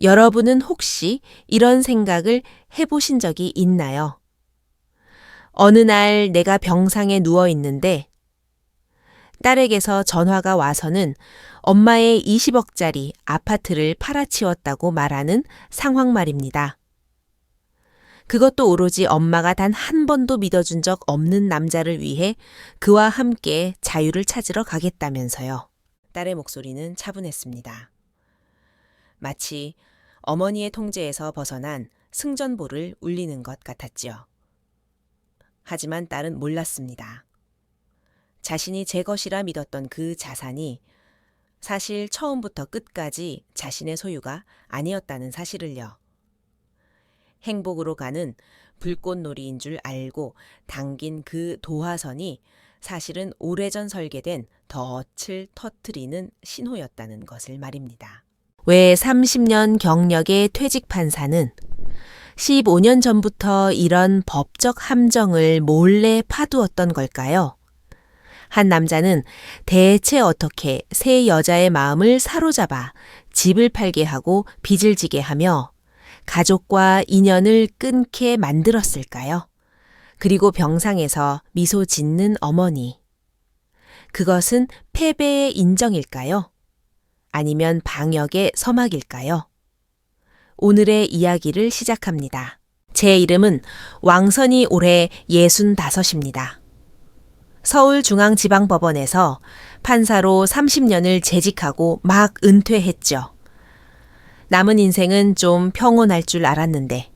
여러분은 혹시 이런 생각을 해보신 적이 있나요? 어느 날 내가 병상에 누워 있는데 딸에게서 전화가 와서는 엄마의 20억짜리 아파트를 팔아치웠다고 말하는 상황 말입니다. 그것도 오로지 엄마가 단 한 번도 믿어준 적 없는 남자를 위해 그와 함께 자유를 찾으러 가겠다면서요. 딸의 목소리는 차분했습니다. 마치 어머니의 통제에서 벗어난 승전보를 울리는 것 같았지요. 하지만 딸은 몰랐습니다. 자신이 제 것이라 믿었던 그 자산이 사실 처음부터 끝까지 자신의 소유가 아니었다는 사실을요. 행복으로 가는 불꽃놀이인 줄 알고 당긴 그 도화선이 사실은 오래전 설계된 덫을 터뜨리는 신호였다는 것을 말입니다. 왜 30년 경력의 퇴직 판사는 15년 전부터 이런 법적 함정을 몰래 파두었던 걸까요? 한 남자는 대체 어떻게 세 여자의 마음을 사로잡아 집을 팔게 하고 빚을 지게 하며 가족과 인연을 끊게 만들었을까요? 그리고 병상에서 미소 짓는 어머니. 그것은 패배의 인정일까요? 아니면 방역의 서막일까요? 오늘의 이야기를 시작합니다. 제 이름은 왕선이 올해 65입니다. 서울중앙지방법원에서 판사로 30년을 재직하고 막 은퇴했죠. 남은 인생은 좀 평온할 줄 알았는데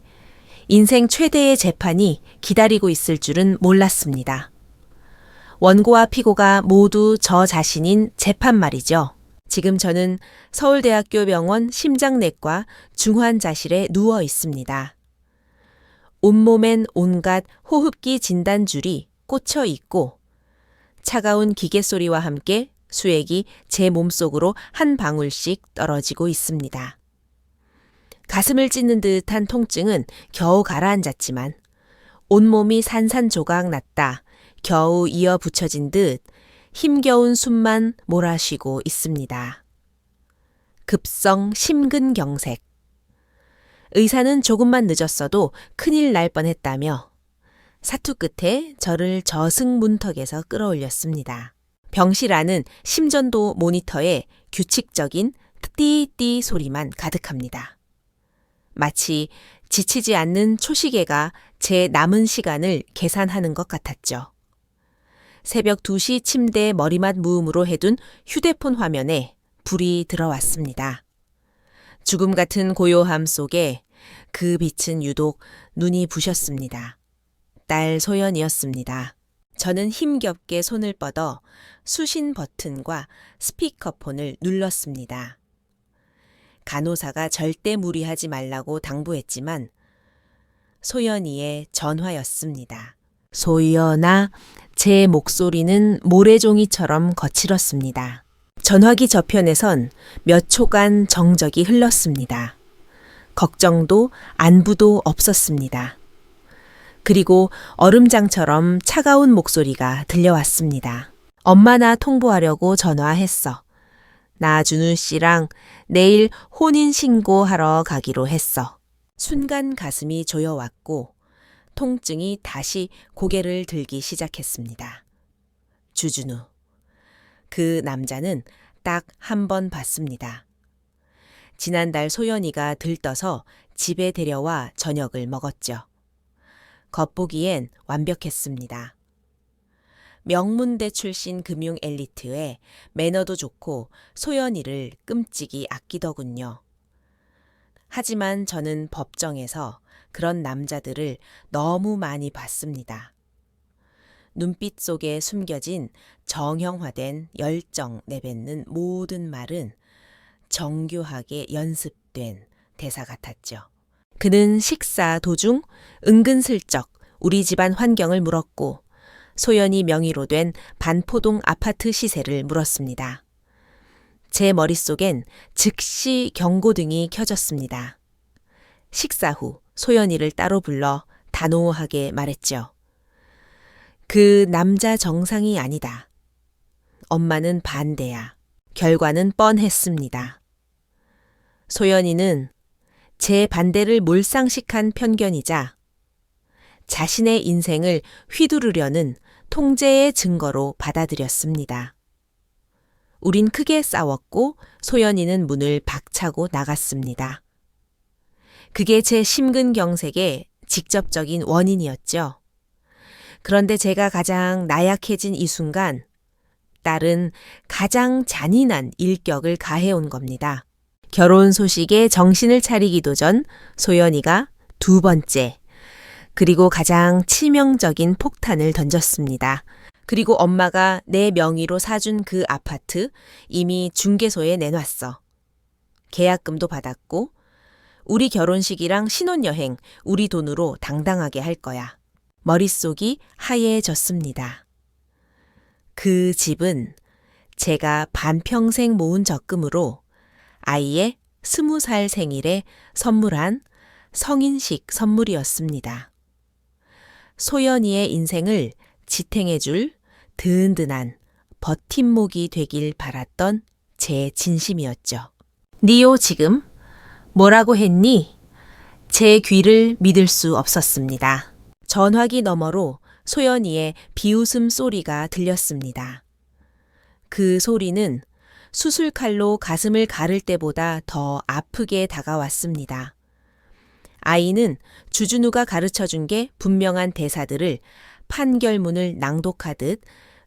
인생 최대의 재판이 기다리고 있을 줄은 몰랐습니다. 원고와 피고가 모두 저 자신인 재판 말이죠. 지금 저는 서울대학교 병원 심장내과 중환자실에 누워 있습니다. 온몸엔 온갖 호흡기 진단줄이 꽂혀 있고 차가운 기계 소리와 함께 수액이 제 몸속으로 한 방울씩 떨어지고 있습니다. 가슴을 찢는 듯한 통증은 겨우 가라앉았지만 온몸이 산산조각 났다 겨우 이어 붙여진 듯 힘겨운 숨만 몰아쉬고 있습니다. 급성 심근경색. 의사는 조금만 늦었어도 큰일 날 뻔했다며 사투 끝에 저를 저승문턱에서 끌어올렸습니다. 병실 안은 심전도 모니터에 규칙적인 띠띠 소리만 가득합니다. 마치 지치지 않는 초시계가 제 남은 시간을 계산하는 것 같았죠. 새벽 2시 침대에 머리맡 무음으로 해둔 휴대폰 화면에 불이 들어왔습니다. 죽음 같은 고요함 속에 그 빛은 유독 눈이 부셨습니다. 딸 소연이었습니다. 저는 힘겹게 손을 뻗어 수신 버튼과 스피커폰을 눌렀습니다. 간호사가 절대 무리하지 말라고 당부했지만 소연이의 전화였습니다. 소연아, 제 목소리는 모래종이처럼 거칠었습니다. 전화기 저편에선 몇 초간 정적이 흘렀습니다. 걱정도 안부도 없었습니다. 그리고 얼음장처럼 차가운 목소리가 들려왔습니다. 엄마 나 통보하려고 전화했어. 나 준우 씨랑 내일 혼인신고하러 가기로 했어. 순간 가슴이 조여왔고 통증이 다시 고개를 들기 시작했습니다. 주준우. 그 남자는 딱 한 번 봤습니다. 지난달 소연이가 들떠서 집에 데려와 저녁을 먹었죠. 겉보기엔 완벽했습니다. 명문대 출신 금융 엘리트에 매너도 좋고 소연이를 끔찍이 아끼더군요. 하지만 저는 법정에서 그런 남자들을 너무 많이 봤습니다. 눈빛 속에 숨겨진 정형화된 열정 내뱉는 모든 말은 정교하게 연습된 대사 같았죠. 그는 식사 도중 은근슬쩍 우리 집안 환경을 물었고 소연이 명의로 된 반포동 아파트 시세를 물었습니다. 제 머릿속엔 즉시 경고등이 켜졌습니다. 식사 후 소연이를 따로 불러 단호하게 말했죠. 그 남자 정상이 아니다. 엄마는 반대야. 결과는 뻔했습니다. 소연이는 제 반대를 몰상식한 편견이자 자신의 인생을 휘두르려는 통제의 증거로 받아들였습니다. 우린 크게 싸웠고 소연이는 문을 박차고 나갔습니다. 그게 제 심근경색의 직접적인 원인이었죠. 그런데 제가 가장 나약해진 이 순간, 딸은 가장 잔인한 일격을 가해온 겁니다. 결혼 소식에 정신을 차리기도 전 소연이가 두 번째, 그리고 가장 치명적인 폭탄을 던졌습니다. 그리고 엄마가 내 명의로 사준 그 아파트 이미 중개소에 내놨어. 계약금도 받았고 우리 결혼식이랑 신혼여행 우리 돈으로 당당하게 할 거야. 머릿속이 하얘졌습니다. 그 집은 제가 반평생 모은 적금으로 아이의 20살 생일에 선물한 성인식 선물이었습니다. 소연이의 인생을 지탱해줄 든든한 버팀목이 되길 바랐던 제 진심이었죠. 니오 지금 뭐라고 했니? 제 귀를 믿을 수 없었습니다. 전화기 너머로 소연이의 비웃음 소리가 들렸습니다. 그 소리는 수술칼로 가슴을 가를 때보다 더 아프게 다가왔습니다. 아이는 주준우가 가르쳐준 게 분명한 대사들을 판결문을 낭독하듯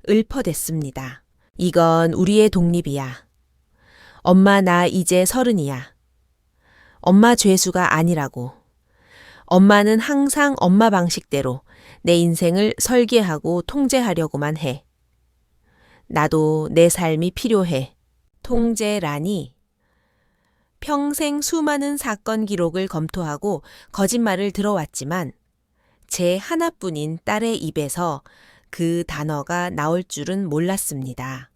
읊어댔습니다. 이건 우리의 독립이야. 엄마 나 이제 30이야. 엄마 죄수가 아니라고. 엄마는 항상 엄마 방식대로 내 인생을 설계하고 통제하려고만 해. 나도 내 삶이 필요해. 통제라니. 평생 수많은 사건 기록을 검토하고 거짓말을 들어왔지만 제 하나뿐인 딸의 입에서 그 단어가 나올 줄은 몰랐습니다.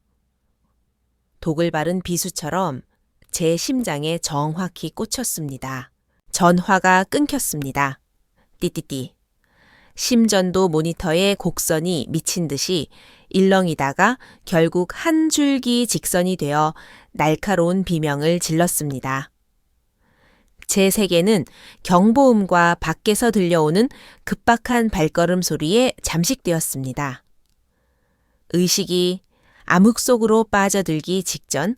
독을 바른 비수처럼 제 심장에 정확히 꽂혔습니다. 전화가 끊겼습니다. 띠띠띠. 심전도 모니터의 곡선이 미친 듯이 일렁이다가 결국 한 줄기 직선이 되어 날카로운 비명을 질렀습니다. 제 세계는 경보음과 밖에서 들려오는 급박한 발걸음 소리에 잠식되었습니다. 의식이 암흑 속으로 빠져들기 직전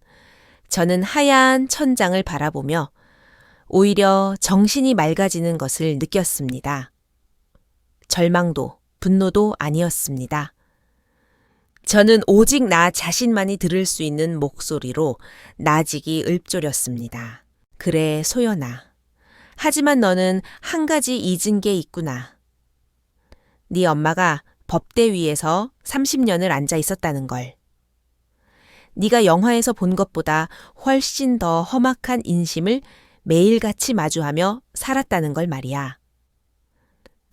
저는 하얀 천장을 바라보며 오히려 정신이 맑아지는 것을 느꼈습니다. 절망도 분노도 아니었습니다. 저는 오직 나 자신만이 들을 수 있는 목소리로 나직이 읊조렸습니다. 그래, 소연아. 하지만 너는 한 가지 잊은 게 있구나. 네 엄마가 법대 위에서 30년을 앉아 있었다는 걸. 네가 영화에서 본 것보다 훨씬 더 험악한 인심을 매일같이 마주하며 살았다는 걸 말이야.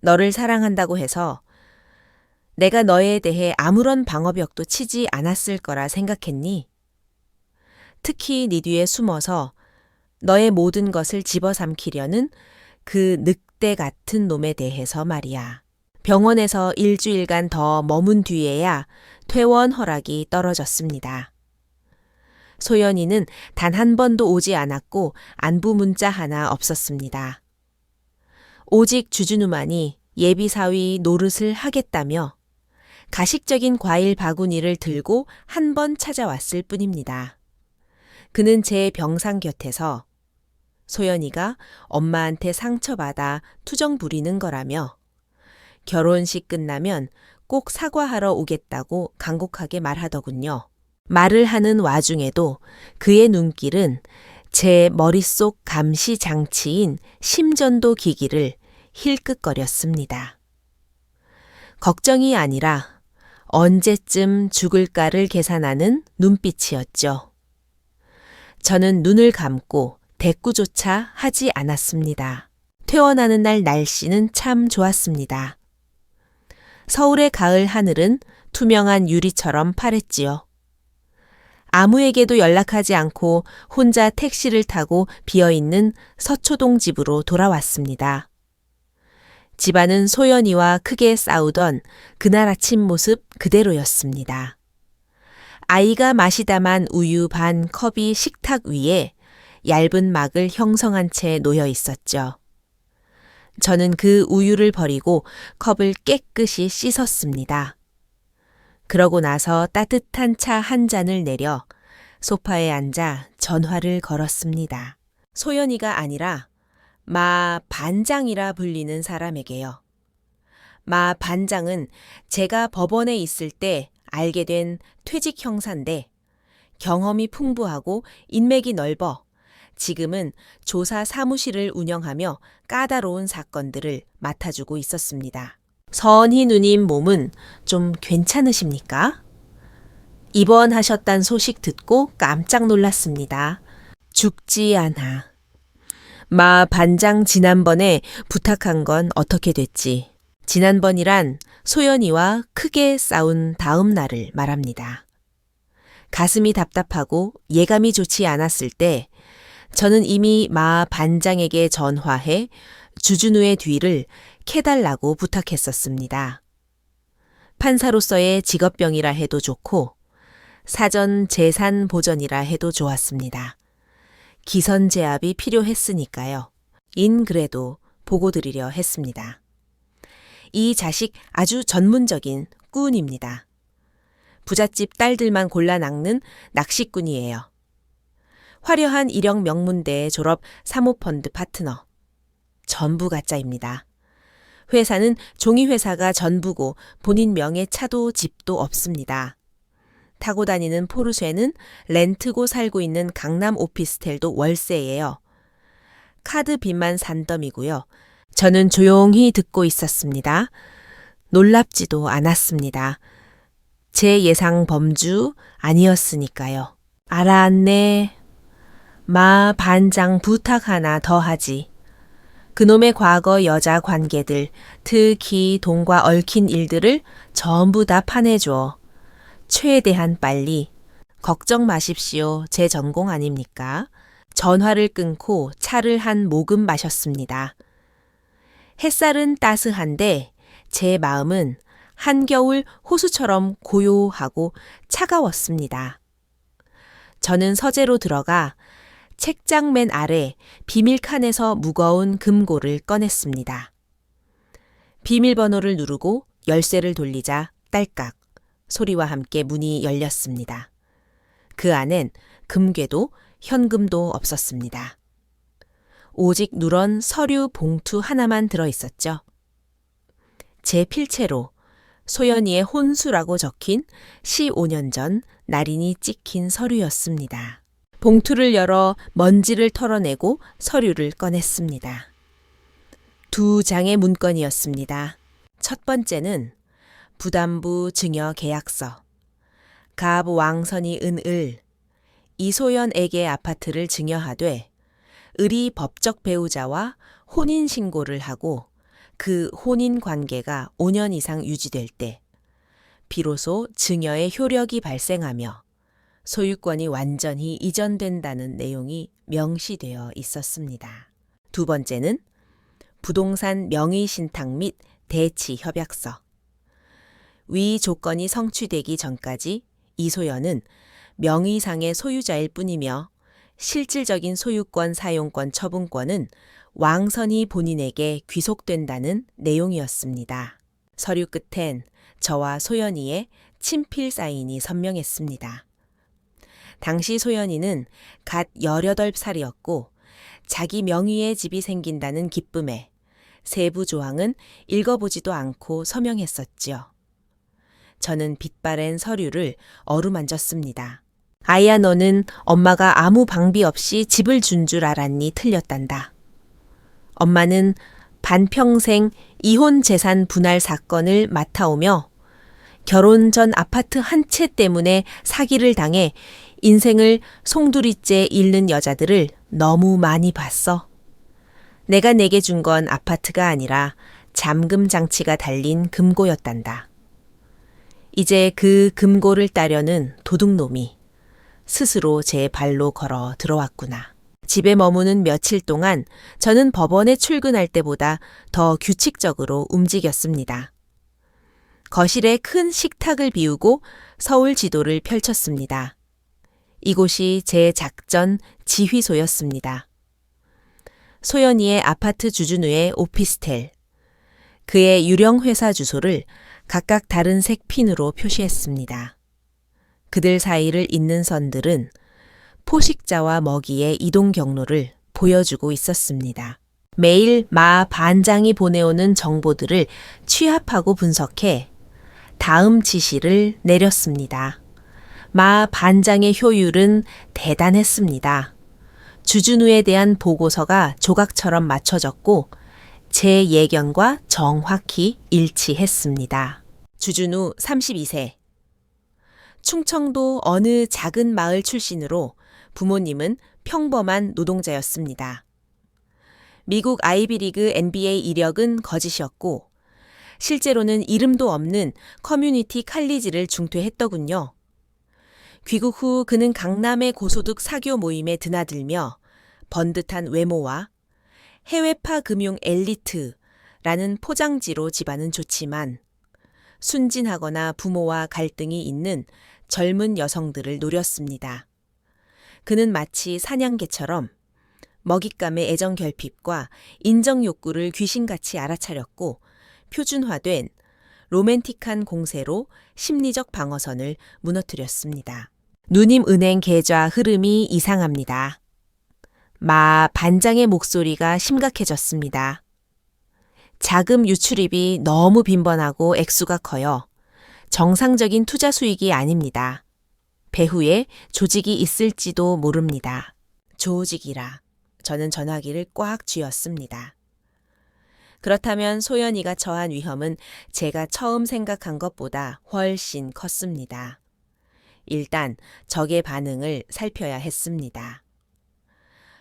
너를 사랑한다고 해서 내가 너에 대해 아무런 방어벽도 치지 않았을 거라 생각했니? 특히 네 뒤에 숨어서 너의 모든 것을 집어삼키려는 그 늑대 같은 놈에 대해서 말이야. 병원에서 일주일간 더 머문 뒤에야 퇴원 허락이 떨어졌습니다. 소연이는 단 한 번도 오지 않았고 안부 문자 하나 없었습니다. 오직 주준우만이 예비사위 노릇을 하겠다며 가식적인 과일 바구니를 들고 한 번 찾아왔을 뿐입니다. 그는 제 병상 곁에서 소연이가 엄마한테 상처받아 투정 부리는 거라며 결혼식 끝나면 꼭 사과하러 오겠다고 간곡하게 말하더군요. 말을 하는 와중에도 그의 눈길은 제 머릿속 감시 장치인 심전도 기기를 힐끗거렸습니다. 걱정이 아니라 언제쯤 죽을까를 계산하는 눈빛이었죠. 저는 눈을 감고 대꾸조차 하지 않았습니다. 퇴원하는 날 날씨는 참 좋았습니다. 서울의 가을 하늘은 투명한 유리처럼 파랬지요. 아무에게도 연락하지 않고 혼자 택시를 타고 비어있는 서초동 집으로 돌아왔습니다. 집안은 소연이와 크게 싸우던 그날 아침 모습 그대로였습니다. 아이가 마시다만 우유 반 컵이 식탁 위에 얇은 막을 형성한 채 놓여 있었죠. 저는 그 우유를 버리고 컵을 깨끗이 씻었습니다. 그러고 나서 따뜻한 차 한 잔을 내려 소파에 앉아 전화를 걸었습니다. 소연이가 아니라 마 반장이라 불리는 사람에게요. 마 반장은 제가 법원에 있을 때 알게 된 퇴직 형사인데 경험이 풍부하고 인맥이 넓어 지금은 조사 사무실을 운영하며 까다로운 사건들을 맡아주고 있었습니다. 선희 누님 몸은 좀 괜찮으십니까? 입원하셨단 소식 듣고 깜짝 놀랐습니다. 죽지 않아. 마 반장 지난번에 부탁한 건 어떻게 됐지? 지난번이란 소연이와 크게 싸운 다음 날을 말합니다. 가슴이 답답하고 예감이 좋지 않았을 때 저는 이미 마 반장에게 전화해 주준우의 뒤를 캐달라고 부탁했었습니다. 판사로서의 직업병이라 해도 좋고 사전 재산 보전이라 해도 좋았습니다. 기선제압이 필요했으니까요. 인 그래도 보고드리려 했습니다. 이 자식 아주 전문적인 꾼입니다. 부잣집 딸들만 골라 낚는 낚시꾼이에요. 화려한 이력 명문대 졸업 사모펀드 파트너. 전부 가짜입니다. 회사는 종이회사가 전부고 본인 명의 차도 집도 없습니다. 타고 다니는 포르쉐는 렌트고 살고 있는 강남 오피스텔도 월세예요. 카드 빚만 산더미고요. 저는 조용히 듣고 있었습니다. 놀랍지도 않았습니다. 제 예상 범주 아니었으니까요. 알았네. 마 반장 부탁 하나 더 하지. 그놈의 과거 여자 관계들, 특히 돈과 얽힌 일들을 전부 다 파내줘. 최대한 빨리. 걱정 마십시오. 제 전공 아닙니까? 전화를 끊고 차를 한 모금 마셨습니다. 햇살은 따스한데 제 마음은 한겨울 호수처럼 고요하고 차가웠습니다. 저는 서재로 들어가 책장 맨 아래 비밀칸에서 무거운 금고를 꺼냈습니다. 비밀번호를 누르고 열쇠를 돌리자 딸깍 소리와 함께 문이 열렸습니다. 그 안엔 금괴도 현금도 없었습니다. 오직 누런 서류 봉투 하나만 들어있었죠. 제 필체로 소연이의 혼수라고 적힌 15년 전 날인이 찍힌 서류였습니다. 봉투를 열어 먼지를 털어내고 서류를 꺼냈습니다. 2장의 문건이었습니다. 첫 번째는 부담부 증여 계약서. 갑 왕선이 은을 이소연에게 아파트를 증여하되 을이 법적 배우자와 혼인신고를 하고 그 혼인 관계가 5년 이상 유지될 때 비로소 증여의 효력이 발생하며 소유권이 완전히 이전된다는 내용이 명시되어 있었습니다. 두 번째는 부동산 명의신탁 및 대치협약서. 위 조건이 성취되기 전까지 이소연은 명의상의 소유자일 뿐이며 실질적인 소유권 사용권 처분권은 왕선이 본인에게 귀속된다는 내용이었습니다. 서류 끝엔 저와 소연이의 친필 사인이 선명했습니다. 당시 소연이는 갓 18살이었고 자기 명의의 집이 생긴다는 기쁨에 세부 조항은 읽어보지도 않고 서명했었지요. 저는 빛바랜 서류를 어루만졌습니다. 아이야 너는 엄마가 아무 방비 없이 집을 준 줄 알았니 틀렸단다. 엄마는 반평생 이혼 재산 분할 사건을 맡아오며 결혼 전 아파트 한 채 때문에 사기를 당해 인생을 송두리째 잃는 여자들을 너무 많이 봤어. 내가 내게 준 건 아파트가 아니라 잠금 장치가 달린 금고였단다. 이제 그 금고를 따려는 도둑놈이 스스로 제 발로 걸어 들어왔구나. 집에 머무는 며칠 동안 저는 법원에 출근할 때보다 더 규칙적으로 움직였습니다. 거실에 큰 식탁을 비우고 서울 지도를 펼쳤습니다. 이곳이 제 작전 지휘소였습니다. 소연이의 아파트 주준우의 오피스텔, 그의 유령 회사 주소를 각각 다른 색 핀으로 표시했습니다. 그들 사이를 잇는 선들은 포식자와 먹이의 이동 경로를 보여주고 있었습니다. 매일 마 반장이 보내오는 정보들을 취합하고 분석해 다음 지시를 내렸습니다. 마 반장의 효율은 대단했습니다. 주준우에 대한 보고서가 조각처럼 맞춰졌고 제 예견과 정확히 일치했습니다. 주준우 32세. 충청도 어느 작은 마을 출신으로 부모님은 평범한 노동자였습니다. 미국 아이비리그 NBA 이력은 거짓이었고 실제로는 이름도 없는 커뮤니티 칼리지를 중퇴했더군요. 귀국 후 그는 강남의 고소득 사교 모임에 드나들며 번듯한 외모와 해외파 금융 엘리트라는 포장지로 집안은 좋지만 순진하거나 부모와 갈등이 있는 젊은 여성들을 노렸습니다. 그는 마치 사냥개처럼 먹잇감의 애정 결핍과 인정 욕구를 귀신같이 알아차렸고 표준화된 로맨틱한 공세로 심리적 방어선을 무너뜨렸습니다. 누님 은행 계좌 흐름이 이상합니다. 마 반장의 목소리가 심각해졌습니다. 자금 유출입이 너무 빈번하고 액수가 커요. 정상적인 투자 수익이 아닙니다. 배후에 조직이 있을지도 모릅니다. 조직이라. 저는 전화기를 꽉 쥐었습니다. 그렇다면 소연이가 처한 위험은 제가 처음 생각한 것보다 훨씬 컸습니다. 일단 적의 반응을 살펴야 했습니다.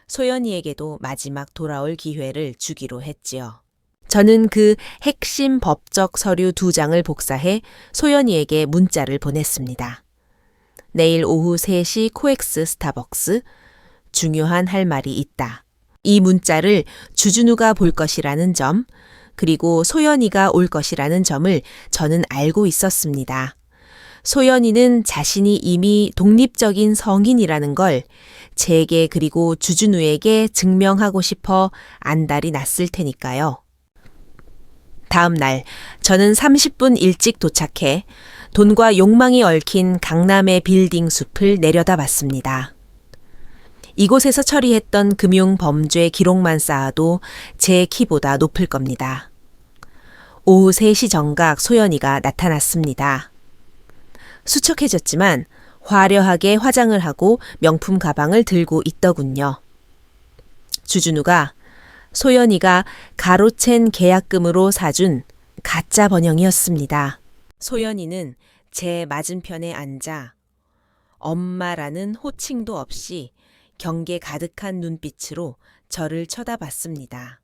소연이에게도 마지막 돌아올 기회를 주기로 했지요. 저는 그 핵심 법적 서류 2장을 복사해 소연이에게 문자를 보냈습니다. 내일 오후 3시 코엑스 스타벅스. 중요한 할 말이 있다. 이 문자를 주준우가 볼 것이라는 점, 그리고 소연이가 올 것이라는 점을 저는 알고 있었습니다. 소연이는 자신이 이미 독립적인 성인이라는 걸 제게 그리고 주준우에게 증명하고 싶어 안달이 났을 테니까요. 다음 날 저는 30분 일찍 도착해 돈과 욕망이 얽힌 강남의 빌딩 숲을 내려다봤습니다. 이곳에서 처리했던 금융 범죄 기록만 쌓아도 제 키보다 높을 겁니다. 오후 3시 정각 소연이가 나타났습니다. 수척해졌지만 화려하게 화장을 하고 명품 가방을 들고 있더군요. 주준우가 소연이가 가로챈 계약금으로 사준 가짜 번영이었습니다. 소연이는 제 맞은편에 앉아 엄마라는 호칭도 없이 경계 가득한 눈빛으로 저를 쳐다봤습니다.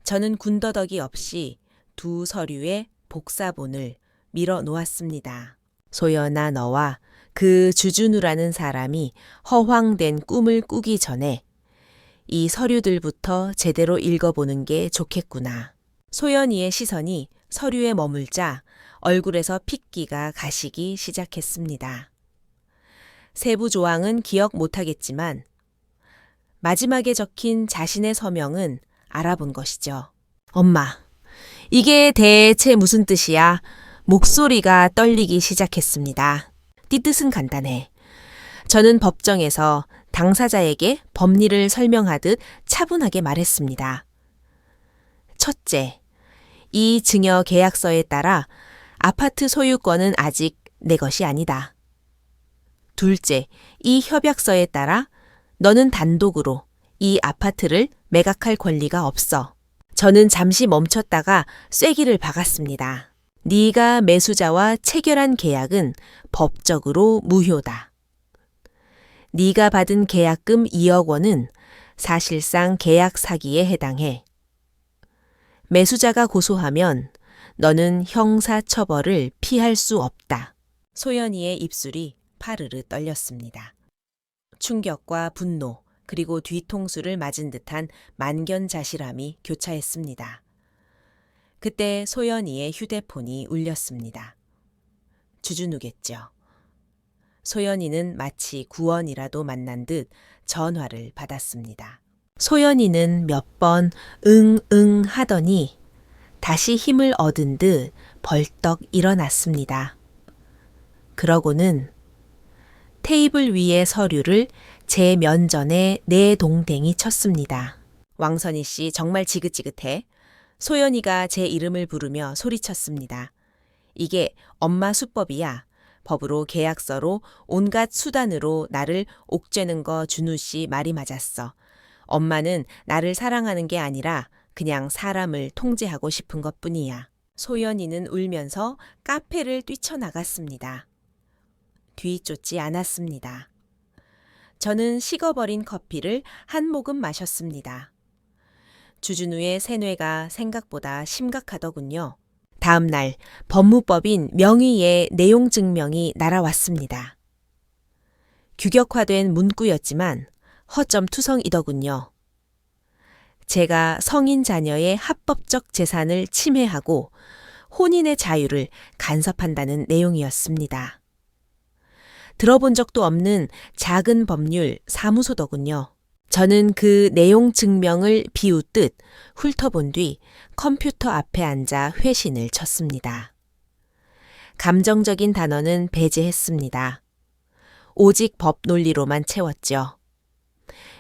저는 군더더기 없이 2 서류의 복사본을 밀어 놓았습니다. 소연아, 너와 그 주준우라는 사람이 허황된 꿈을 꾸기 전에 이 서류들부터 제대로 읽어보는 게 좋겠구나. 소연이의 시선이 서류에 머물자 얼굴에서 핏기가 가시기 시작했습니다. 세부 조항은 기억 못하겠지만 마지막에 적힌 자신의 서명은 알아본 것이죠. 엄마, 이게 대체 무슨 뜻이야? 목소리가 떨리기 시작했습니다. 띠뜻은 간단해. 저는 법정에서 당사자에게 법리를 설명하듯 차분하게 말했습니다. 첫째, 이 증여 계약서에 따라 아파트 소유권은 아직 내 것이 아니다. 둘째, 이 협약서에 따라 너는 단독으로 이 아파트를 매각할 권리가 없어. 저는 잠시 멈췄다가 쐐기를 박았습니다. 네가 매수자와 체결한 계약은 법적으로 무효다. 네가 받은 계약금 2억 원은 사실상 계약 사기에 해당해. 매수자가 고소하면 너는 형사처벌을 피할 수 없다. 소연이의 입술이 파르르 떨렸습니다. 충격과 분노, 그리고 뒤통수를 맞은 듯한 만견자실함이 교차했습니다. 그때 소연이의 휴대폰이 울렸습니다. 주준우겠죠. 소연이는 마치 구원이라도 만난 듯 전화를 받았습니다. 소연이는 몇 번 응 하더니 다시 힘을 얻은 듯 벌떡 일어났습니다. 그러고는 테이블 위의 서류를 제 면전에 내동댕이 쳤습니다. 왕선희 씨 정말 지긋지긋해. 소연이가 제 이름을 부르며 소리쳤습니다. 이게 엄마 수법이야. 법으로 계약서로 온갖 수단으로 나를 옥죄는 거 준우 씨 말이 맞았어. 엄마는 나를 사랑하는 게 아니라 그냥 사람을 통제하고 싶은 것뿐이야. 소연이는 울면서 카페를 뛰쳐나갔습니다. 뒤쫓지 않았습니다. 저는 식어버린 커피를 한 모금 마셨습니다. 주준우의 세뇌가 생각보다 심각하더군요. 다음 날 법무법인 명의의 내용 증명이 날아왔습니다. 규격화된 문구였지만 허점투성이더군요. 제가 성인 자녀의 합법적 재산을 침해하고 혼인의 자유를 간섭한다는 내용이었습니다. 들어본 적도 없는 작은 법률 사무소더군요. 저는 그 내용 증명을 비웃듯 훑어본 뒤 컴퓨터 앞에 앉아 회신을 쳤습니다. 감정적인 단어는 배제했습니다. 오직 법 논리로만 채웠죠.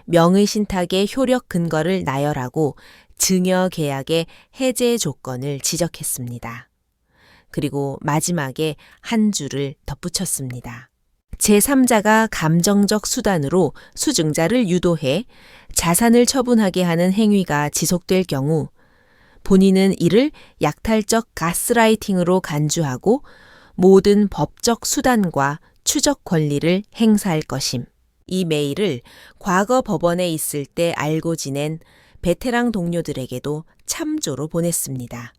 명의신탁의 효력 근거를 나열하고 증여 계약의 해제 조건을 지적했습니다. 그리고 마지막에 한 줄을 덧붙였습니다. 제3자가 감정적 수단으로 수증자를 유도해 자산을 처분하게 하는 행위가 지속될 경우 본인은 이를 약탈적 가스라이팅으로 간주하고 모든 법적 수단과 추적 권리를 행사할 것임. 이 메일을 과거 법원에 있을 때 알고 지낸 베테랑 동료들에게도 참조로 보냈습니다.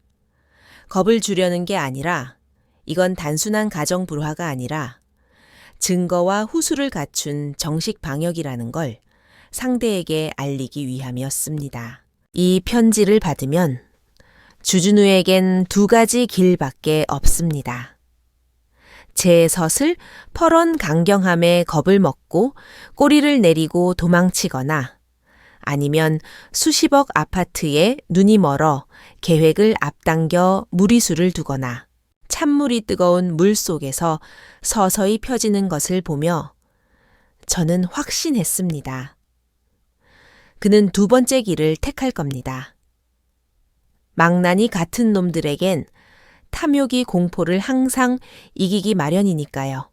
겁을 주려는 게 아니라 이건 단순한 가정 불화가 아니라 증거와 후수를 갖춘 정식 방역이라는 걸 상대에게 알리기 위함이었습니다. 이 편지를 받으면 주준우에겐 두 가지 길밖에 없습니다. 제 섯을 퍼런 강경함에 겁을 먹고 꼬리를 내리고 도망치거나 아니면 수십억 아파트에 눈이 멀어 계획을 앞당겨 무리수를 두거나 찬물이 뜨거운 물 속에서 서서히 펴지는 것을 보며 저는 확신했습니다. 그는 두 번째 길을 택할 겁니다. 망나니 같은 놈들에겐 탐욕이 공포를 항상 이기기 마련이니까요.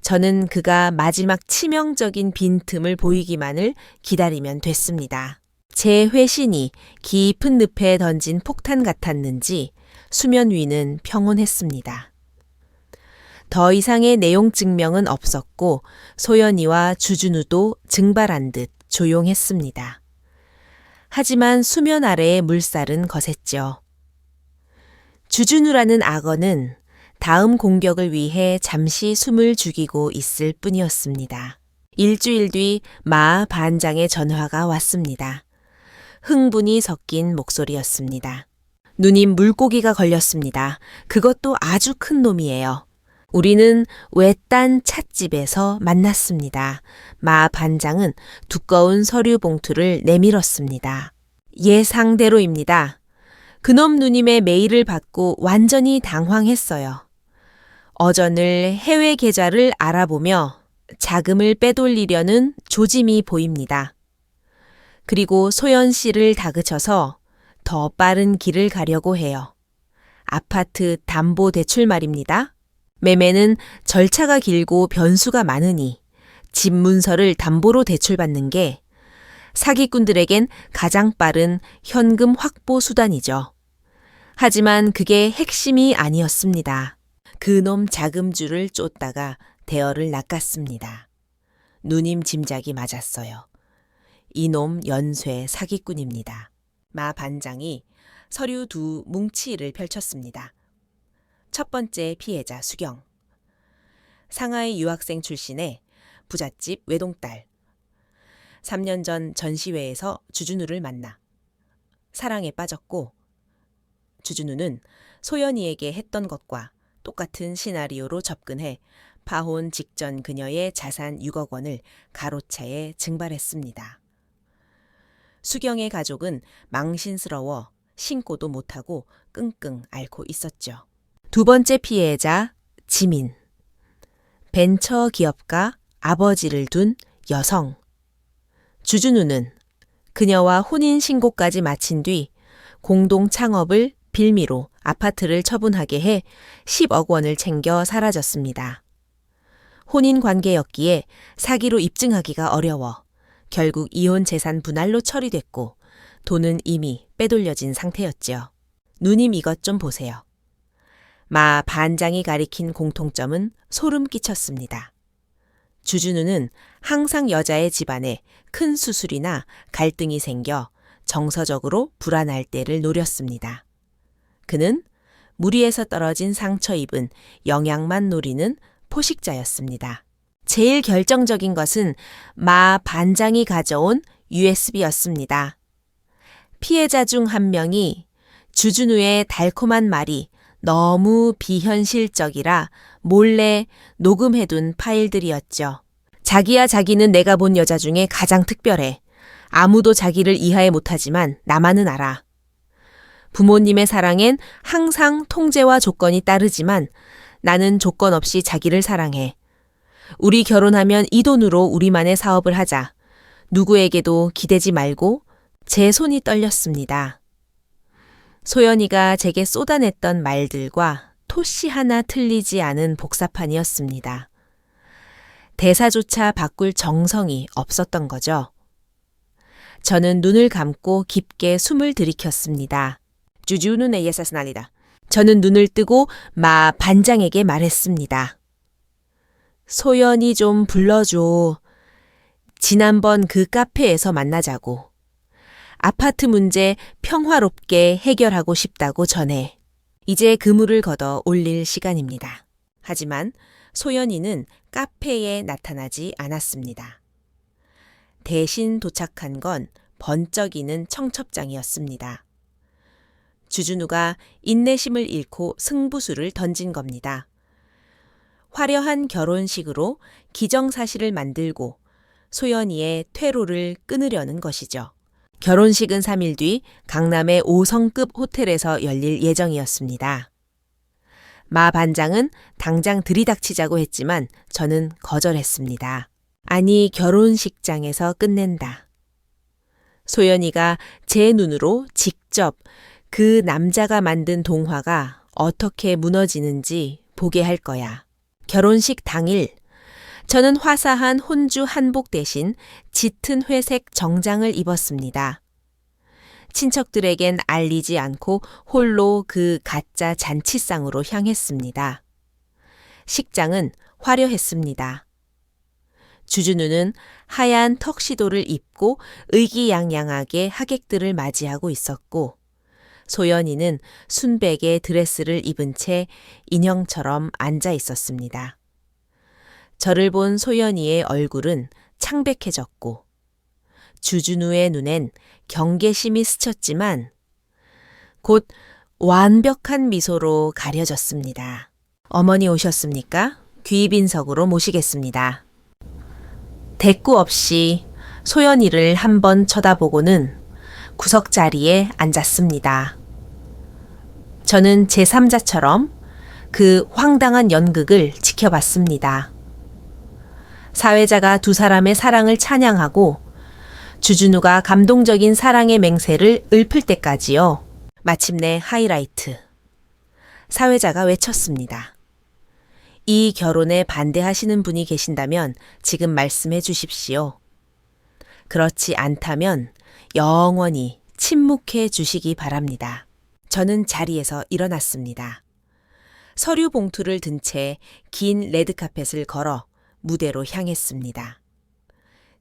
저는 그가 마지막 치명적인 빈틈을 보이기만을 기다리면 됐습니다. 제 회신이 깊은 늪에 던진 폭탄 같았는지 수면 위는 평온했습니다. 더 이상의 내용 증명은 없었고 소연이와 주준우도 증발한 듯 조용했습니다. 하지만 수면 아래의 물살은 거셌죠. 주준우라는 악어는 다음 공격을 위해 잠시 숨을 죽이고 있을 뿐이었습니다. 일주일 뒤 마 반장의 전화가 왔습니다. 흥분이 섞인 목소리였습니다. 누님 물고기가 걸렸습니다. 그것도 아주 큰 놈이에요. 우리는 외딴 찻집에서 만났습니다. 마 반장은 두꺼운 서류 봉투를 내밀었습니다. 예상대로입니다. 그놈 누님의 메일을 받고 완전히 당황했어요. 어전을 해외 계좌를 알아보며 자금을 빼돌리려는 조짐이 보입니다. 그리고 소연 씨를 다그쳐서 더 빠른 길을 가려고 해요. 아파트 담보 대출 말입니다. 매매는 절차가 길고 변수가 많으니 집 문서를 담보로 대출받는 게 사기꾼들에겐 가장 빠른 현금 확보 수단이죠. 하지만 그게 핵심이 아니었습니다. 그놈 자금줄을 쫓다가 대어를 낚았습니다. 누님 짐작이 맞았어요. 이놈 연쇄 사기꾼입니다. 마 반장이 서류 두 뭉치를 펼쳤습니다. 첫 번째 피해자 수경. 상하이 유학생 출신의 부잣집 외동딸. 3년 전 전시회에서 주준우를 만나 사랑에 빠졌고 주준우는 소연이에게 했던 것과 똑같은 시나리오로 접근해 파혼 직전 그녀의 자산 6억 원을 가로채에 증발했습니다. 수경의 가족은 망신스러워 신고도 못하고 끙끙 앓고 있었죠. 두 번째 피해자 지민. 벤처 기업가 아버지를 둔 여성. 주준우는 그녀와 혼인신고까지 마친 뒤 공동 창업을 빌미로 아파트를 처분하게 해 10억 원을 챙겨 사라졌습니다. 혼인 관계였기에 사기로 입증하기가 어려워 결국 이혼 재산 분할로 처리됐고 돈은 이미 빼돌려진 상태였지요. 누님 이것 좀 보세요. 마 반장이 가리킨 공통점은 소름 끼쳤습니다. 주준우는 항상 여자의 집안에 큰 수술이나 갈등이 생겨 정서적으로 불안할 때를 노렸습니다. 그는 무리에서 떨어진 상처 입은 영양만 노리는 포식자였습니다. 제일 결정적인 것은 마 반장이 가져온 USB였습니다. 피해자 중 한 명이 주준우의 달콤한 말이 너무 비현실적이라 몰래 녹음해둔 파일들이었죠. 자기야 자기는 내가 본 여자 중에 가장 특별해. 아무도 자기를 이해해 못하지만 나만은 알아. 부모님의 사랑엔 항상 통제와 조건이 따르지만 나는 조건 없이 자기를 사랑해. 우리 결혼하면 이 돈으로 우리만의 사업을 하자. 누구에게도 기대지 말고 제 손이 떨렸습니다. 소연이가 제게 쏟아냈던 말들과 토씨 하나 틀리지 않은 복사판이었습니다. 대사조차 바꿀 정성이 없었던 거죠. 저는 눈을 감고 깊게 숨을 들이켰습니다. 주준우는 예사스날이다. 저는 눈을 뜨고 마 반장에게 말했습니다. 소연이 좀 불러줘. 지난번 그 카페에서 만나자고. 아파트 문제 평화롭게 해결하고 싶다고 전해. 이제 그물을 걷어 올릴 시간입니다. 하지만 소연이는 카페에 나타나지 않았습니다. 대신 도착한 건 번쩍이는 청첩장이었습니다. 주준우가 인내심을 잃고 승부수를 던진 겁니다. 화려한 결혼식으로 기정사실을 만들고 소연이의 퇴로를 끊으려는 것이죠. 결혼식은 3일 뒤 강남의 5성급 호텔에서 열릴 예정이었습니다. 마 반장은 당장 들이닥치자고 했지만 저는 거절했습니다. 아니, 결혼식장에서 끝낸다. 소연이가 제 눈으로 직접 그 남자가 만든 동화가 어떻게 무너지는지 보게 할 거야. 결혼식 당일, 저는 화사한 혼주 한복 대신 짙은 회색 정장을 입었습니다. 친척들에겐 알리지 않고 홀로 그 가짜 잔치상으로 향했습니다. 식장은 화려했습니다. 주준우는 하얀 턱시도를 입고 의기양양하게 하객들을 맞이하고 있었고 소연이는 순백의 드레스를 입은 채 인형처럼 앉아 있었습니다. 저를 본 소연이의 얼굴은 창백해졌고 주준우의 눈엔 경계심이 스쳤지만 곧 완벽한 미소로 가려졌습니다. 어머니 오셨습니까? 귀빈석으로 모시겠습니다. 대꾸 없이 소연이를 한번 쳐다보고는 구석자리에 앉았습니다. 저는 제3자처럼 그 황당한 연극을 지켜봤습니다. 사회자가 두 사람의 사랑을 찬양하고 주준우가 감동적인 사랑의 맹세를 읊을 때까지요. 마침내 하이라이트. 사회자가 외쳤습니다. 이 결혼에 반대하시는 분이 계신다면 지금 말씀해 주십시오. 그렇지 않다면 영원히 침묵해 주시기 바랍니다. 저는 자리에서 일어났습니다. 서류 봉투를 든 채 긴 레드카펫을 걸어 무대로 향했습니다.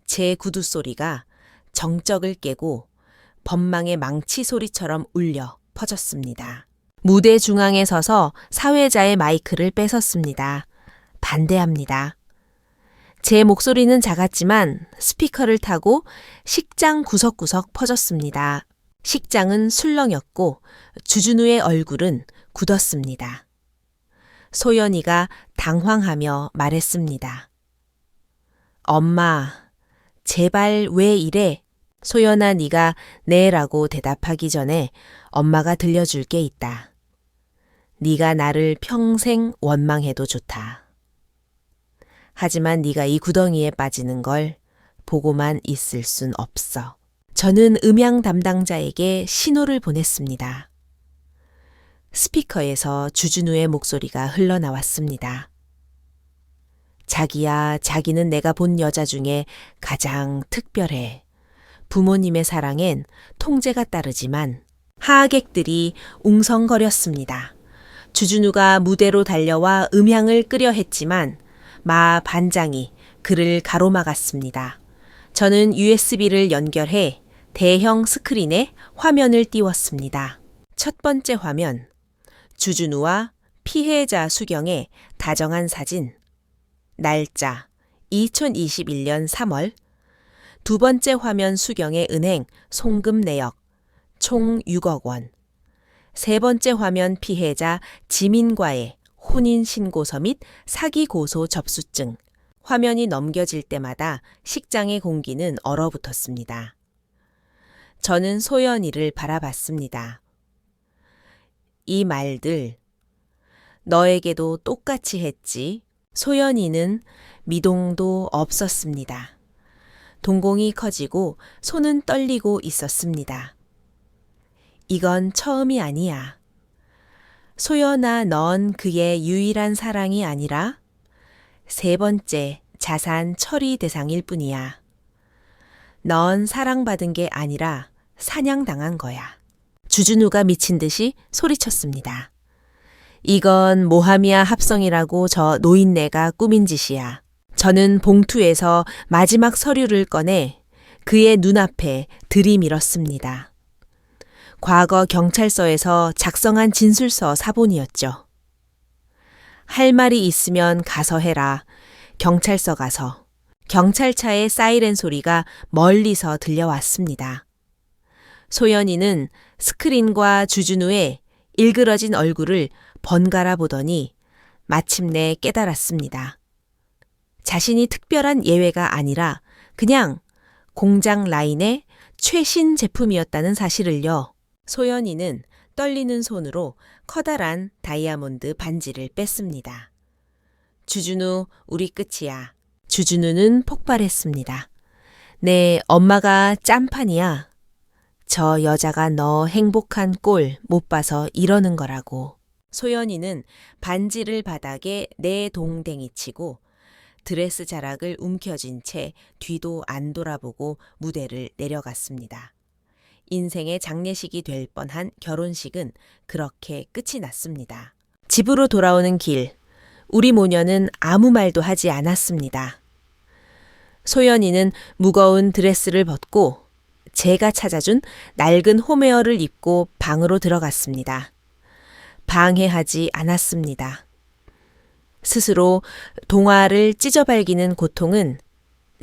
제 구두 소리가 정적을 깨고 법망의 망치 소리처럼 울려 퍼졌습니다. 무대 중앙에 서서 사회자의 마이크를 뺏었습니다. 반대합니다. 제 목소리는 작았지만 스피커를 타고 식장 구석구석 퍼졌습니다. 식장은 술렁였고 주준우의 얼굴은 굳었습니다. 소연이가 당황하며 말했습니다. 엄마, 제발 왜 이래? 소연아, 네가 네라고 대답하기 전에 엄마가 들려줄 게 있다. 네가 나를 평생 원망해도 좋다. 하지만 네가 이 구덩이에 빠지는 걸 보고만 있을 순 없어. 저는 음향 담당자에게 신호를 보냈습니다. 스피커에서 주준우의 목소리가 흘러나왔습니다. 자기야, 자기는 내가 본 여자 중에 가장 특별해. 부모님의 사랑엔 통제가 따르지만 하객들이 웅성거렸습니다. 주준우가 무대로 달려와 음향을 끄려 했지만 마 반장이 그를 가로막았습니다. 저는 USB를 연결해 대형 스크린에 화면을 띄웠습니다. 첫 번째 화면, 주준우와 피해자 수경의 다정한 사진, 날짜 2021년 3월, 두 번째 화면 수경의 은행 송금 내역 총 6억 원, 세 번째 화면 피해자 지민과의 혼인신고서 및 사기 고소 접수증, 화면이 넘겨질 때마다 식장의 공기는 얼어붙었습니다. 저는 소연이를 바라봤습니다. 이 말들, 너에게도 똑같이 했지. 소연이는 미동도 없었습니다. 동공이 커지고 손은 떨리고 있었습니다. 이건 처음이 아니야. 소연아, 넌 그의 유일한 사랑이 아니라 세 번째 자산 처리 대상일 뿐이야. 넌 사랑받은 게 아니라 사냥당한 거야. 주준우가 미친 듯이 소리쳤습니다. 이건 모하미아 합성이라고 저 노인네가 꾸민 짓이야. 저는 봉투에서 마지막 서류를 꺼내 그의 눈앞에 들이밀었습니다. 과거 경찰서에서 작성한 진술서 사본이었죠. 할 말이 있으면 가서 해라. 경찰서 가서. 경찰차의 사이렌 소리가 멀리서 들려왔습니다. 소연이는 스크린과 주준우의 일그러진 얼굴을 번갈아 보더니 마침내 깨달았습니다. 자신이 특별한 예외가 아니라 그냥 공장 라인의 최신 제품이었다는 사실을요. 소연이는 떨리는 손으로 커다란 다이아몬드 반지를 뺐습니다. 주준우, 우리 끝이야. 주준우는 폭발했습니다. 네, 엄마가 짬판이야. 저 여자가 너 행복한 꼴 못 봐서 이러는 거라고. 소연이는 반지를 바닥에 내동댕이 치고 드레스 자락을 움켜쥔 채 뒤도 안 돌아보고 무대를 내려갔습니다. 인생의 장례식이 될 뻔한 결혼식은 그렇게 끝이 났습니다. 집으로 돌아오는 길, 우리 모녀는 아무 말도 하지 않았습니다. 소연이는 무거운 드레스를 벗고 제가 찾아준 낡은 홈웨어를 입고 방으로 들어갔습니다. 방해하지 않았습니다. 스스로 동화를 찢어발기는 고통은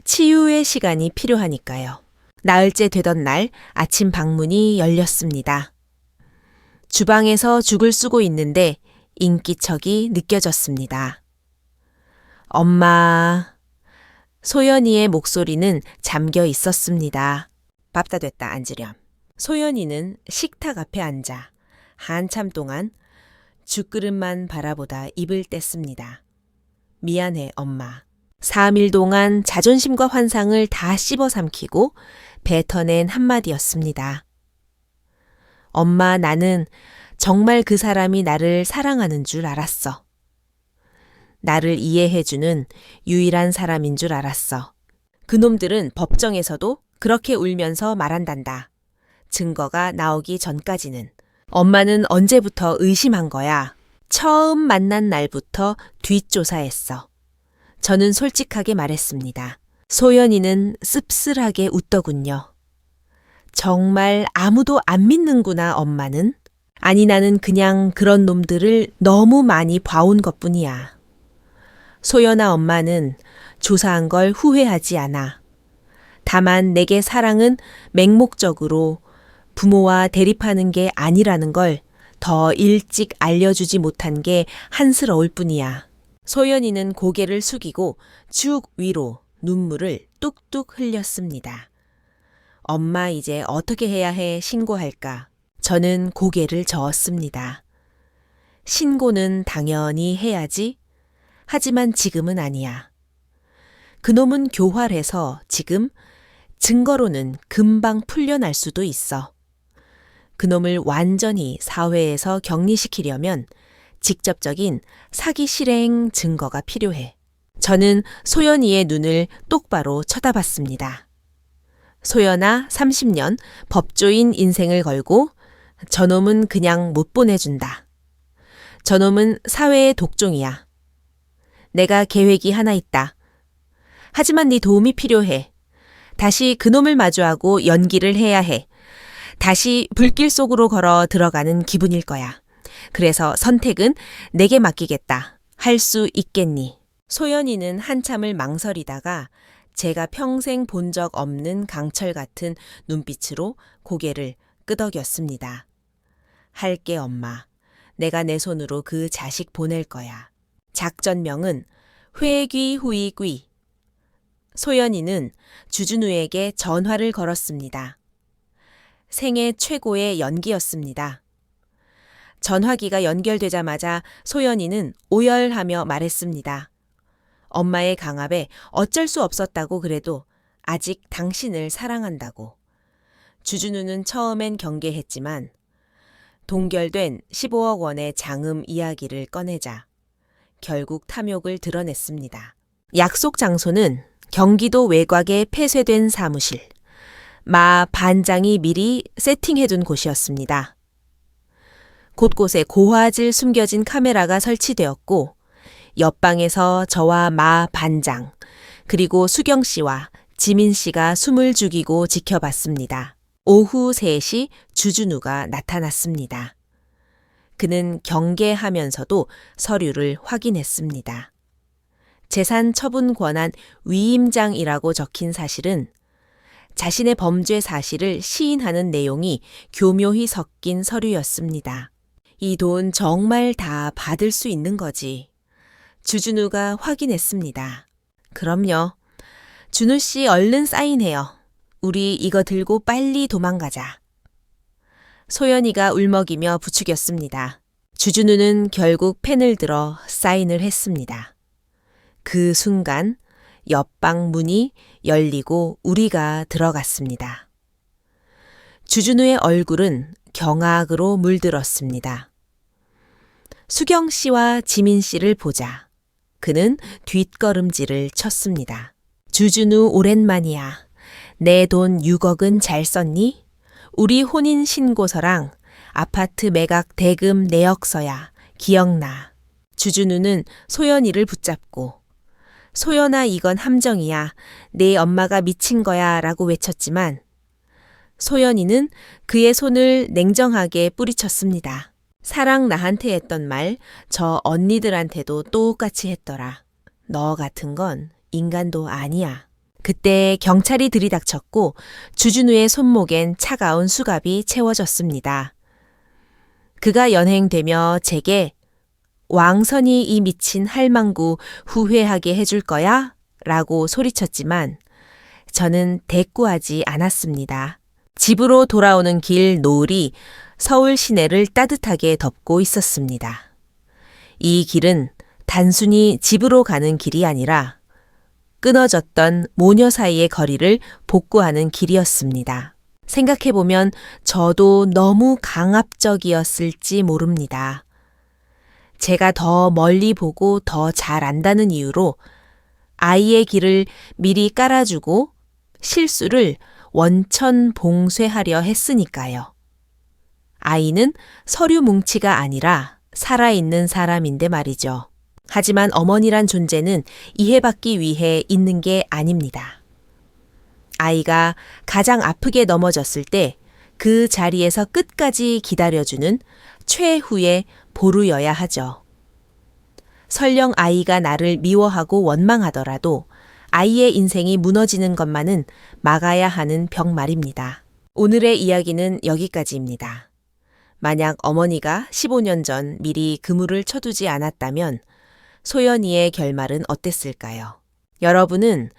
치유의 시간이 필요하니까요. 나흘째 되던 날 아침 방문이 열렸습니다. 주방에서 죽을 쓰고 있는데 인기척이 느껴졌습니다. 엄마. 소연이의 목소리는 잠겨 있었습니다. 밥 다 됐다, 앉으렴. 소연이는 식탁 앞에 앉아 한참 동안 죽그릇만 바라보다 입을 뗐습니다. 미안해, 엄마. 3일 동안 자존심과 환상을 다 씹어삼키고 뱉어낸 한마디였습니다. 엄마, 나는 정말 그 사람이 나를 사랑하는 줄 알았어. 나를 이해해주는 유일한 사람인 줄 알았어. 그놈들은 법정에서도 그렇게 울면서 말한단다. 증거가 나오기 전까지는. 엄마는 언제부터 의심한 거야? 처음 만난 날부터 뒷조사했어. 저는 솔직하게 말했습니다. 소연이는 씁쓸하게 웃더군요. 정말 아무도 안 믿는구나, 엄마는. 아니, 나는 그냥 그런 놈들을 너무 많이 봐온 것뿐이야. 소연아, 엄마는 조사한 걸 후회하지 않아. 다만 내게 사랑은 맹목적으로 부모와 대립하는 게 아니라는 걸 더 일찍 알려주지 못한 게 한스러울 뿐이야. 소연이는 고개를 숙이고 쭉 위로 눈물을 뚝뚝 흘렸습니다. 엄마 이제 어떻게 해야 해 신고할까? 저는 고개를 저었습니다. 신고는 당연히 해야지. 하지만 지금은 아니야. 그놈은 교활해서 지금 증거로는 금방 풀려날 수도 있어. 그놈을 완전히 사회에서 격리시키려면 직접적인 사기 실행 증거가 필요해. 저는 소연이의 눈을 똑바로 쳐다봤습니다. 소연아, 30년 법조인 인생을 걸고 저놈은 그냥 못 보내준다. 저놈은 사회의 독종이야. 내가 계획이 하나 있다. 하지만 네 도움이 필요해. 다시 그놈을 마주하고 연기를 해야 해. 다시 불길 속으로 걸어 들어가는 기분일 거야. 그래서 선택은 내게 맡기겠다. 할 수 있겠니? 소연이는 한참을 망설이다가 제가 평생 본 적 없는 강철 같은 눈빛으로 고개를 끄덕였습니다. 할게 엄마. 내가 내 손으로 그 자식 보낼 거야. 작전명은 회귀후이귀. 소연이는 주준우에게 전화를 걸었습니다. 생애 최고의 연기였습니다. 전화기가 연결되자마자 소연이는 오열하며 말했습니다. 엄마의 강압에 어쩔 수 없었다고 그래도 아직 당신을 사랑한다고. 주준우는 처음엔 경계했지만 동결된 15억 원의 장음 이야기를 꺼내자 결국 탐욕을 드러냈습니다. 약속 장소는 경기도 외곽에 폐쇄된 사무실. 마 반장이 미리 세팅해둔 곳이었습니다. 곳곳에 고화질 숨겨진 카메라가 설치되었고 옆방에서 저와 마 반장 그리고 수경 씨와 지민 씨가 숨을 죽이고 지켜봤습니다. 오후 3시 주준우가 나타났습니다. 그는 경계하면서도 서류를 확인했습니다. 재산 처분 권한 위임장이라고 적힌 사실은 자신의 범죄 사실을 시인하는 내용이 교묘히 섞인 서류였습니다. 이 돈 정말 다 받을 수 있는 거지. 주준우가 확인했습니다. 그럼요. 준우 씨 얼른 사인해요. 우리 이거 들고 빨리 도망가자. 소연이가 울먹이며 부추겼습니다. 주준우는 결국 펜을 들어 사인을 했습니다. 그 순간 옆방 문이 열리고 우리가 들어갔습니다. 주준우의 얼굴은 경악으로 물들었습니다. 수경 씨와 지민 씨를 보자 그는 뒷걸음질을 쳤습니다. 주준우 오랜만이야. 내 돈 6억은 잘 썼니? 우리 혼인 신고서랑 아파트 매각 대금 내역서야. 기억나. 주준우는 소연이를 붙잡고 소연아 이건 함정이야. 내 엄마가 미친 거야 라고 외쳤지만 소연이는 그의 손을 냉정하게 뿌리쳤습니다. 사랑 나한테 했던 말 저 언니들한테도 똑같이 했더라. 너 같은 건 인간도 아니야. 그때 경찰이 들이닥쳤고 주준우의 손목엔 차가운 수갑이 채워졌습니다. 그가 연행되며 제게 왕선이 이 미친 할망구 후회하게 해줄 거야? 라고 소리쳤지만 저는 대꾸하지 않았습니다. 집으로 돌아오는 길 노을이 서울 시내를 따뜻하게 덮고 있었습니다. 이 길은 단순히 집으로 가는 길이 아니라 끊어졌던 모녀 사이의 거리를 복구하는 길이었습니다. 생각해보면 저도 너무 강압적이었을지 모릅니다. 제가 더 멀리 보고 더 잘 안다는 이유로 아이의 길을 미리 깔아주고 실수를 원천 봉쇄하려 했으니까요. 아이는 서류 뭉치가 아니라 살아있는 사람인데 말이죠. 하지만 어머니란 존재는 이해받기 위해 있는 게 아닙니다. 아이가 가장 아프게 넘어졌을 때 그 자리에서 끝까지 기다려주는 최후의 보루여야 하죠. 설령 아이가 나를 미워하고 원망하더라도 아이의 인생이 무너지는 것만은 막아야 하는 벽 말입니다. 오늘의 이야기는 여기까지입니다. 만약 어머니가 15년 전 미리 그물을 쳐두지 않았다면 소연이의 결말은 어땠을까요? 여러분은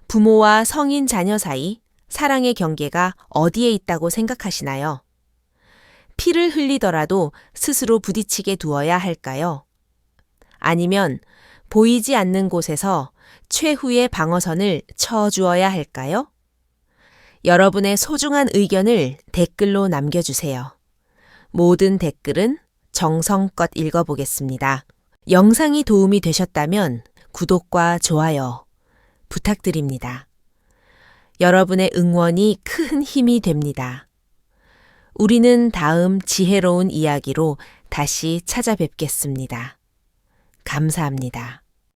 부모와 성인 자녀 사이 사랑의 경계가 어디에 있다고 생각하시나요? 피를 흘리더라도 스스로 부딪히게 두어야 할까요? 아니면 보이지 않는 곳에서 최후의 방어선을 쳐주어야 할까요? 여러분의 소중한 의견을 댓글로 남겨주세요. 모든 댓글은 정성껏 읽어보겠습니다. 영상이 도움이 되셨다면 구독과 좋아요 부탁드립니다. 여러분의 응원이 큰 힘이 됩니다. 우리는 다음 지혜로운 이야기로 다시 찾아뵙겠습니다. 감사합니다.